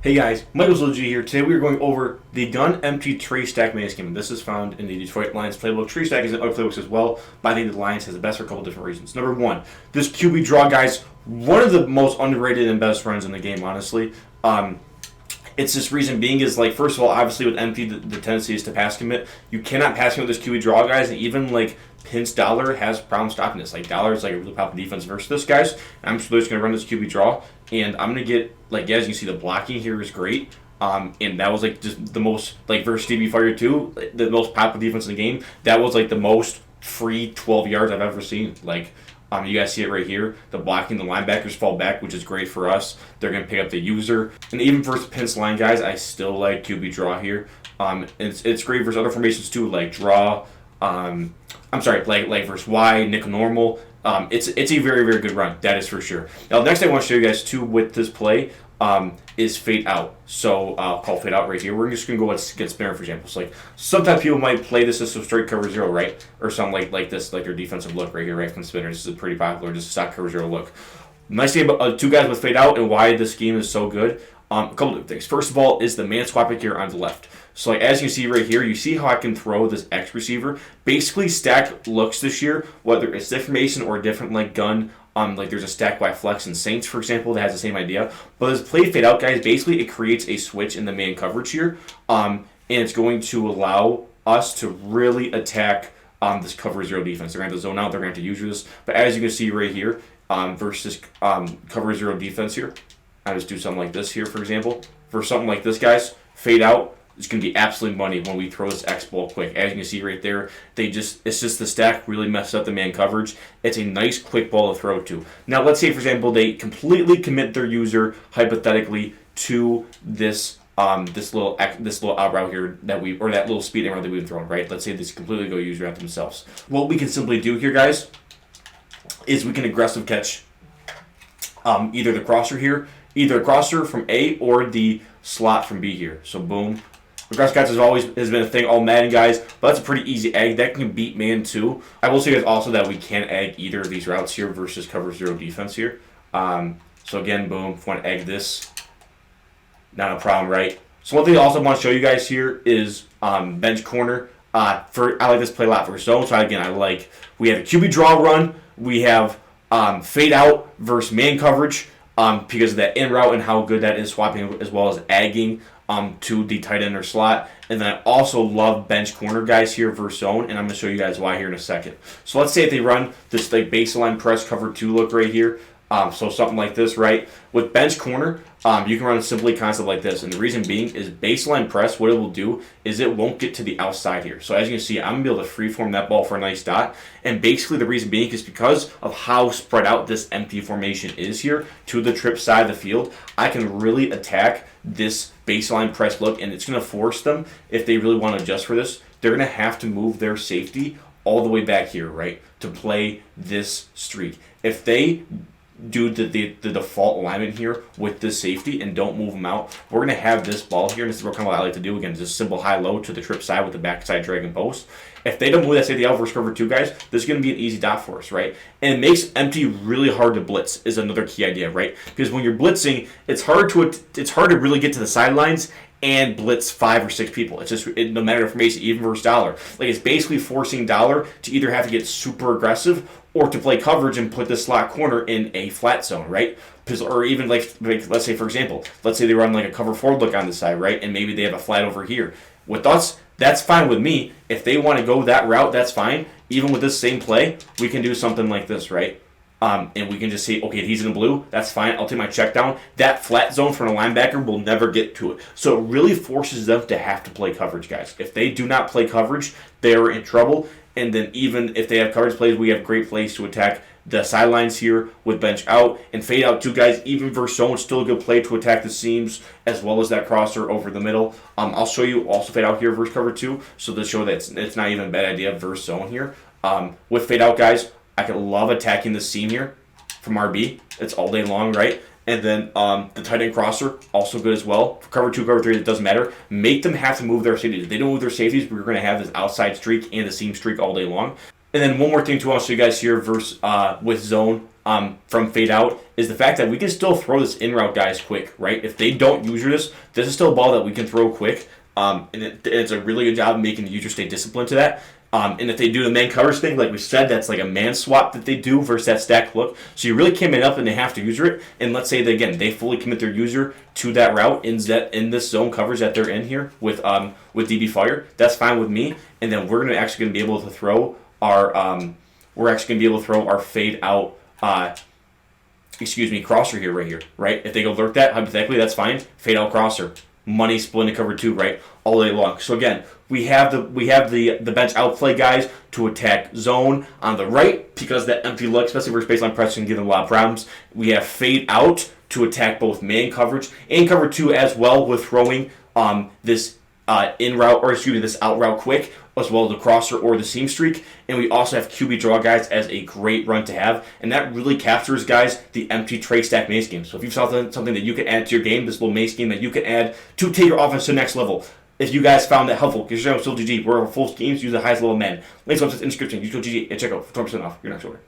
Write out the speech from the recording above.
Hey guys, Michael's OG here. Today we are going over the gun empty tree stack maze scheme. This is found in the Detroit Lions playbook. Tree stack is in other playbooks as well, but I think the Lions has the best for a couple different reasons. Number one, this QB draw, guys, one of the most underrated and best runs in the game, honestly. It's this reason being is, like, first of all, obviously with empty, the tendency is to pass commit. You cannot pass commit with this QB draw, guys, and even, like, Pince Dollar has problems stopping this. Like, Dollar is, like, a really powerful defense versus this, guys. And I'm just going to run this QB draw, and I'm going to get, like, as you can see, the blocking here is great. And that was, like, just the most, like, versus DB Fire 2, the most popular defense in the game. That was, like, the most free 12 yards I've ever seen. Like, you guys see it right here. The blocking, the linebackers fall back, which is great for us. They're going to pick up the user. And even versus Pince line, guys, I still like QB draw here. It's great versus other formations too, like draw. I'm sorry, like versus Y, nickel normal. It's a very, very good run. That is for sure. Now, next I want to show you guys too with this play is fade out. So I'll call fade out right here. We're just going to go get spinner, for example. So, like, sometimes people might play this as a straight cover zero, right? Or something like this, like their defensive look right here, right from spinner. This is pretty popular, just a stock cover zero look. Nice thing about two guys with fade out and why this scheme is so good. A couple of things. First of all is the man swapping here on the left. So, like, as you can see right here, you see how I can throw this X receiver. Basically, stack looks this year, whether it's different formation or a different, like, gun. Like there's a stack by Flex and Saints, for example, that has the same idea. But this play fade out, guys, basically it creates a switch in the man coverage here. And it's going to allow us to really attack this cover zero defense. They're going to have to zone out. They're going to have to use this. But as you can see right here, versus cover zero defense here, I just do something like this here, for example. For something like this, guys, fade out. It's going to be absolute money when we throw this X ball quick. As you can see right there, it's just the stack really messed up the man coverage. It's a nice quick ball to throw to. Now, let's say, for example, they completely commit their user, hypothetically, to this little out route here that little speed route that we've thrown, right? Let's say they completely go user out themselves. What we can simply do here, guys, is we can aggressive catch either the crosser from A or the slot from B here. So boom. Aggressive catch has been a thing all Madden, guys, but that's a pretty easy egg. That can beat man too. I will say, guys, also that we can egg either of these routes here versus cover zero defense here. So again, boom, if you want to egg this, not a problem, right? So one thing I also want to show you guys here is bench corner. I like this play a lot for zone. So again, we have a QB draw run. We have fade out versus man coverage because of that in route and how good that is swapping as well as egging to the tight end or slot. And then I also love bench corner guys here versus zone, and I'm going to show you guys why here in a second. So let's say if they run this like baseline press cover 2 look right here, so something like this, right? With bench corner, you can run a simply concept like this, and the reason being is baseline press, what it will do is it won't get to the outside here. So as you can see, I'm going to be able to freeform that ball for a nice dot, and basically the reason being is because of how spread out this empty formation is here to the trip side of the field, I can really attack this baseline press look, and it's going to force them, if they really want to adjust for this, they're going to have to move their safety all the way back here, right, to play this streak. If they do the default alignment here with this safety and don't move them out, we're going to have this ball here, and this is kind of what I like to do, again, just simple high-low to the trip side with the backside drag and post. If they don't move that safety out versus cover 2, guys, this is going to be an easy dot for us, right? And it makes empty really hard to blitz is another key idea, right? Because when you're blitzing, it's hard to really get to the sidelines and blitz 5 or 6 people. It's just no matter the formation, even versus Dollar. Like, it's basically forcing Dollar to either have to get super aggressive or to play coverage and put the slot corner in a flat zone, right? Or even like let's say, for example, let's say they run like a cover 4 look on the side, right? And maybe they have a flat over here. With us, that's fine with me. If they want to go that route, that's fine. Even with this same play, we can do something like this, right? And we can just say, okay, he's in blue. That's fine. I'll take my check down. That flat zone from a linebacker will never get to it. So it really forces them to have to play coverage, guys. If they do not play coverage, they are in trouble. And then even if they have coverage plays, we have great plays to attack the sidelines here with bench out and fade out too, guys. Even versus zone, still a good play to attack the seams as well as that crosser over the middle. I'll show you also fade out here versus cover 2, so to show that it's not even a bad idea versus zone here. With fade out, guys, I can love attacking the seam here from RB. It's all day long, right? And then the tight end crosser, also good as well. For cover 2, cover 3, it doesn't matter. Make them have to move their safeties. If they don't move their safeties, we're going to have this outside streak and the seam streak all day long. And then one more thing too, I'll show you guys here versus with zone. from fade out is the fact that we can still throw this in route guys quick, right? If they don't use this is still a ball that we can throw quick. And it's a really good job of making the user stay disciplined to that. And if they do the man covers thing, like we said, that's like a man swap that they do versus that stack look. So you really commit up and they have to user it. And let's say that, again, they fully commit their user to that route in this zone coverage that they're in here with DB Fire. That's fine with me. And then we're actually going to be able to throw our fade out crosser here, right? If they go lurk that, hypothetically, that's fine. Fade out crosser. Money split into cover 2, right? All day long. So again, we have the bench outplay guys to attack zone on the right because that empty look, especially versus baseline press, can give them a lot of problems. We have fade out to attack both man coverage and cover 2 as well with throwing this this out route quick, as well as the crosser or the seam streak. And we also have QB draw guys as a great run to have. And that really captures, guys, the empty tray stack mace game. So if you've saw something that you can add to your game, this little mace game that you can add to take your offense to the next level. If you guys found that helpful, because you're still GG, we're full schemes, use the highest level men. Links on the description, use GG and check out for 20% off your next order.